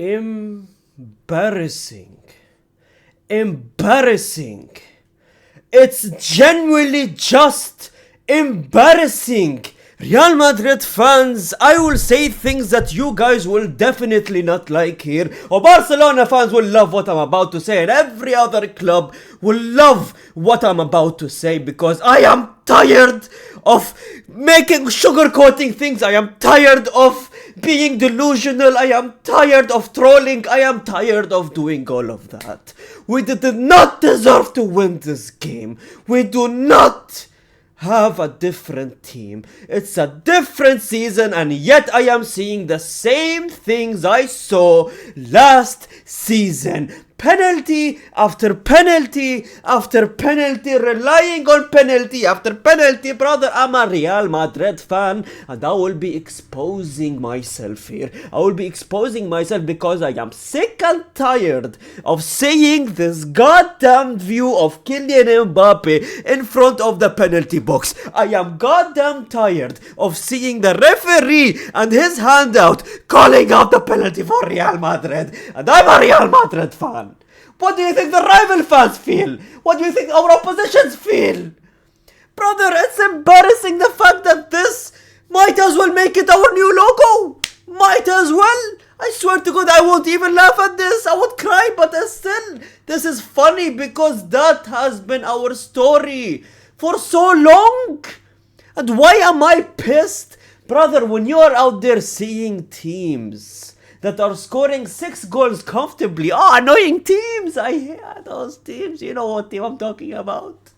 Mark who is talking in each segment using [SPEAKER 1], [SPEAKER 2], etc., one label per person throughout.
[SPEAKER 1] Embarrassing. Embarrassing. It's genuinely just embarrassing. Real Madrid fans, I will say things that you guys will definitely not like here. Or Barcelona fans will love what I'm about to say. And every other club will love what I'm about to say. Because I am tired of making sugarcoating things. I am tired of being delusional. I am tired of trolling. I am tired of doing all of that. We did not deserve to win this game. We do not have a different team. It's a different season, and yet I am seeing the same things I saw last season. Penalty after penalty after penalty, relying on penalty after penalty. Brother, I'm a Real Madrid fan, and I will be exposing myself here. I will be exposing myself because I am sick and tired of seeing this goddamn view of Kylian Mbappe in front of the penalty box. I am goddamn tired of seeing the referee and his handout calling out the penalty for Real Madrid, and I'm a Real Madrid fan. What do you think the rival fans feel? What do you think our oppositions feel? Brother, it's embarrassing the fact that this might as well make it our new logo. Might as well. I swear to God, I won't even laugh at this. I would cry, but still, this is funny because that has been our story for so long. And why am I pissed? Brother, when you are out there seeing teams that are scoring 6 goals comfortably. Oh, annoying teams. I hate those teams. You know what team I'm talking about.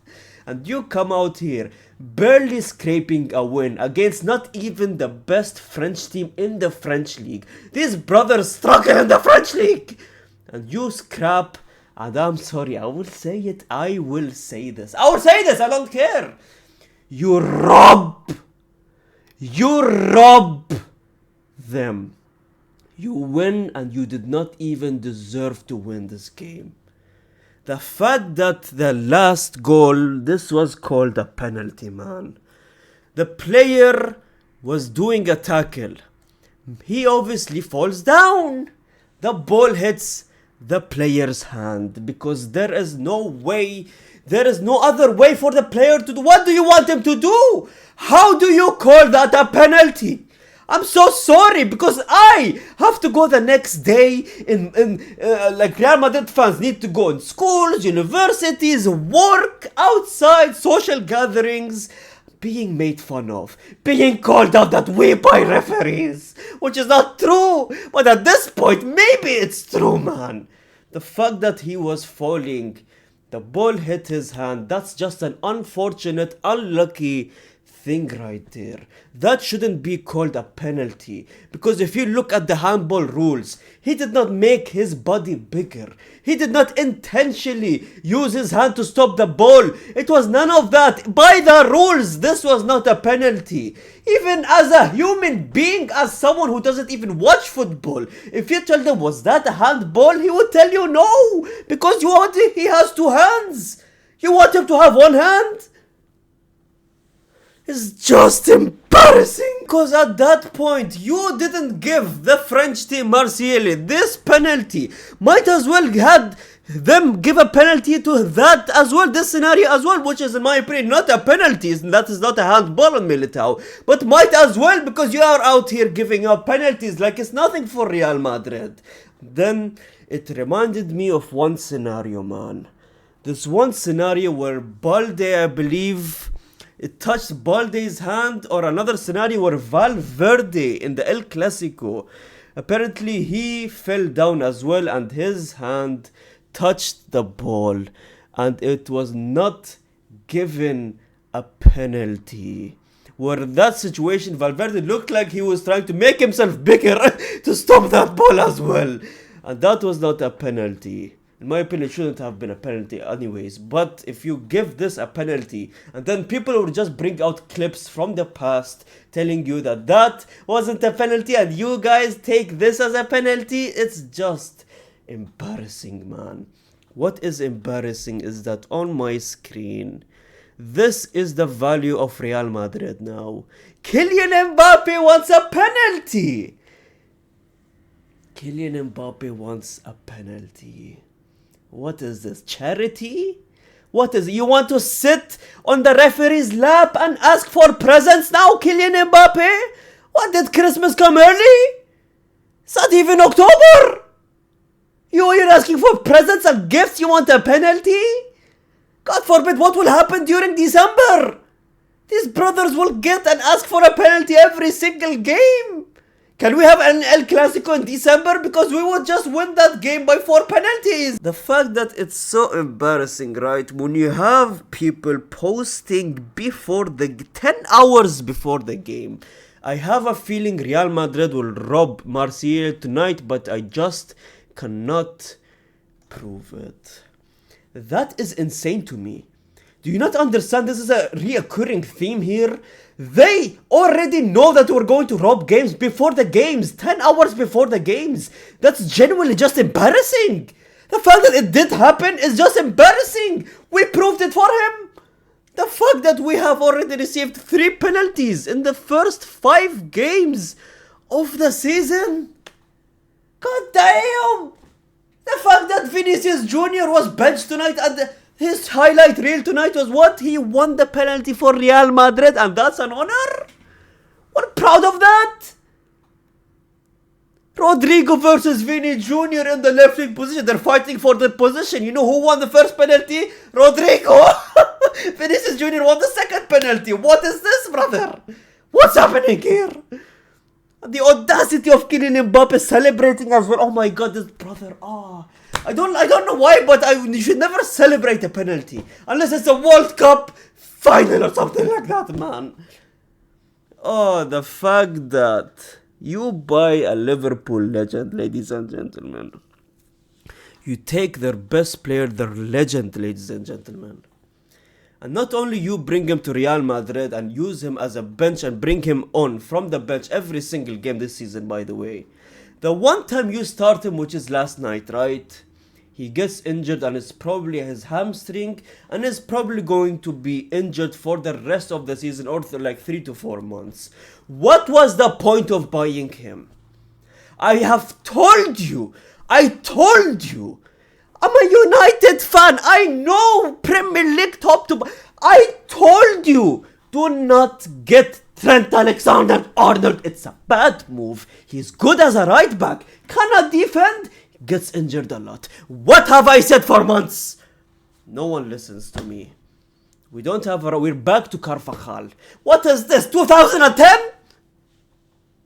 [SPEAKER 1] And you come out here barely scraping a win against not even the best French team in the French league. These brothers struggle in the French league. And you scrap. And I'm sorry, I will say it. I will say this. I don't care. You rob them. You win, and you did not even deserve to win this game. The fact that the last goal, this was called a penalty, man. The player was doing a tackle. He obviously falls down. The ball hits the player's hand because there is no other way for the player to do. What do you want him to do? How do you call that a penalty? I'm so sorry because I have to go the next day like Real Madrid fans need to go in schools, universities, work, outside, social gatherings, being made fun of, being called out that way by referees, which is not true, but at this point, maybe it's true, man. The fact that he was falling, the ball hit his hand, that's just an unfortunate, unlucky thing right there. That shouldn't be called a penalty, because if you look at the handball rules, he did not make his body bigger. He did not intentionally use his hand to stop the ball. It was none of that. By the rules, this was not a penalty. Even as a human being, as someone who doesn't even watch football, if you tell them, was that a handball? He would tell you no, because he has 2 hands. You want him to have 1 hand? It's just embarrassing. Because at that point, you didn't give the French team Marseille this penalty. Might as well had them give a penalty to that as well, this scenario as well, which is in my opinion not a penalty. That is not a handball on Militao. But might as well, because you are out here giving up penalties like it's nothing for Real Madrid. Then it reminded me of one scenario, man. This one scenario where Balde, I believe, it touched Balde's hand, or another scenario where Valverde in the El Clasico, apparently he fell down as well and his hand touched the ball and it was not given a penalty. Where in that situation, Valverde looked like he was trying to make himself bigger to stop that ball as well. And that was not a penalty. In my opinion, it shouldn't have been a penalty anyways. But if you give this a penalty, and then people will just bring out clips from the past telling you that that wasn't a penalty and you guys take this as a penalty, it's just embarrassing, man. What is embarrassing is that on my screen, this is the value of Real Madrid now. Kylian Mbappe wants a penalty. Kylian Mbappe wants a penalty. What is this? Charity? What is it? You want to sit on the referee's lap and ask for presents now, Kylian Mbappe? What, did Christmas come early? It's not even October. You're asking for presents and gifts. You want a penalty? God forbid, what will happen during December? These brothers will get and ask for a penalty every single game. Can we have an El Clasico in December? Because we would just win that game by 4 penalties. The fact that it's so embarrassing, right? When you have people posting before the 10 hours before the game. I have a feeling Real Madrid will rob Marseille tonight, but I just cannot prove it. That is insane to me. Do you not understand? This is a reoccurring theme here. They already know that we're going to rob games before the games, 10 hours before the games. That's genuinely just embarrassing. The fact that it did happen is just embarrassing. We proved it for him. The fact that we have already received 3 penalties in the first 5 games of the season. God damn. The fact that Vinicius Jr. was benched tonight and his highlight reel tonight was what? He won the penalty for Real Madrid, and that's an honor? We're proud of that. Rodrigo versus Vini Jr. in the left wing position. They're fighting for the position. You know who won the first penalty? Rodrigo. Vinicius Jr. won the second penalty. What is this, brother? What's happening here? The audacity of Kylian Mbappe celebrating as well. Oh my god, this brother. I don't know why, but you should never celebrate a penalty unless it's a World Cup final or something like that, man. Oh, the fact that you buy a Liverpool legend, ladies and gentlemen. You take their best player, their legend, ladies and gentlemen. And not only you bring him to Real Madrid and use him as a bench and bring him on from the bench every single game this season, by the way. The one time you start him, which is last night, right? He gets injured and it's probably his hamstring and is probably going to be injured for the rest of the season or like 3 to 4 months. What was the point of buying him? I have told you. I'm a United fan. I know Premier League top to... I told you. Do not get Trent Alexander-Arnold. It's a bad move. He's good as a right back. Cannot defend. Gets injured a lot. What have I said for months? No one listens to me. We're back to Carvajal. What is this? 2010?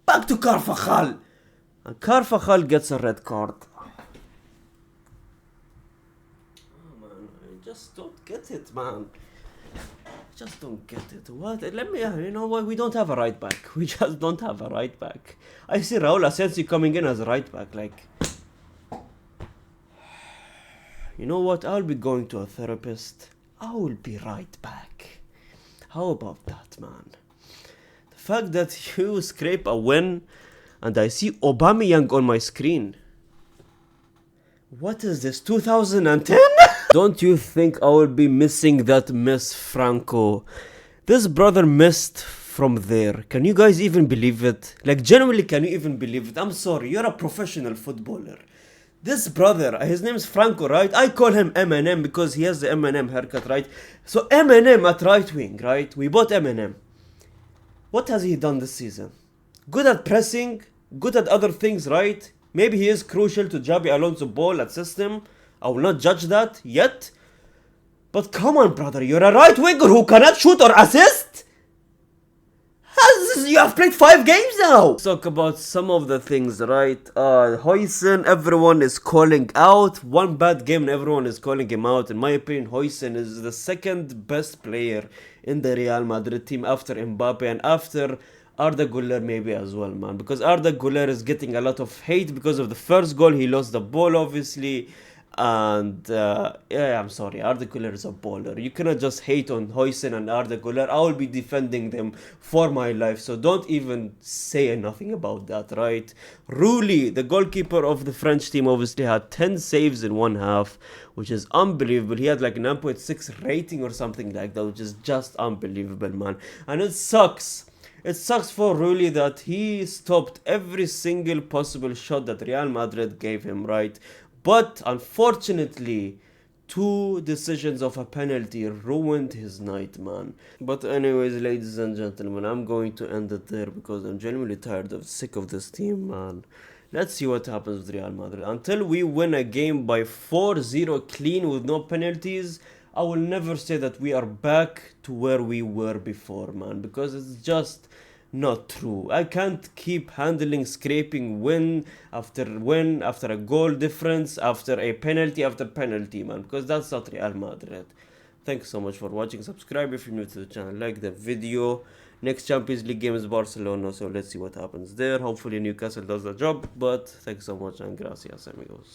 [SPEAKER 1] Back to Carvajal. And Carvajal gets a red card. Just don't get it, man. Just don't get it. What? You know what? We don't have a right back. We just don't have a right back. I see Raul Asensio coming in as a right back. Like, you know what? I'll be going to a therapist. I will be right back. How about that, man? The fact that you scrape a win and I see Aubameyang on my screen. What is this? 2010? Don't you think I will be missing that miss, Franco? This brother missed from there. Can you guys even believe it? Like, genuinely, can you even believe it? I'm sorry, you're a professional footballer. This brother, his name is Franco, right? I call him Eminem because he has the Eminem haircut, right? So Eminem at right wing, right? We bought Eminem. What has he done this season? Good at pressing, good at other things, right? Maybe he is crucial to Xabi Alonso's ball at system. I will not judge that yet. But come on, brother. You're a right winger who cannot shoot or assist? You have played 5 games now. Let's talk about some of the things, right? Huijsen, everyone is calling out. One bad game and everyone is calling him out. In my opinion, Huijsen is the second best player in the Real Madrid team after Mbappe and after Arda Güler maybe as well, man. Because Arda Güler is getting a lot of hate because of the first goal. He lost the ball, obviously. And yeah, I'm sorry, Arda Güler is a baller. You cannot just hate on Huijsen and Arda Güler. I will be defending them for my life, so don't even say nothing about that, right? Rulli, the goalkeeper of the French team, obviously had 10 saves in one half, which is unbelievable. He had like 9.6 rating or something like that, which is just unbelievable, man. And it sucks. It sucks for Rulli that he stopped every single possible shot that Real Madrid gave him, right? But unfortunately, two decisions of a penalty ruined his night, man. But anyways, ladies and gentlemen, I'm going to end it there because I'm genuinely sick of this team, man. Let's see what happens with Real Madrid. Until we win a game by 4-0 clean with no penalties, I will never say that we are back to where we were before, man, because it's just not true. I can't keep handling scraping win after a goal difference, after a penalty after penalty, man, because that's not Real Madrid. Thanks so much for watching. Subscribe if you're new to the channel. Like the video. Next Champions League game is Barcelona, so let's see what happens there. Hopefully Newcastle does the job, but thanks so much and gracias, amigos.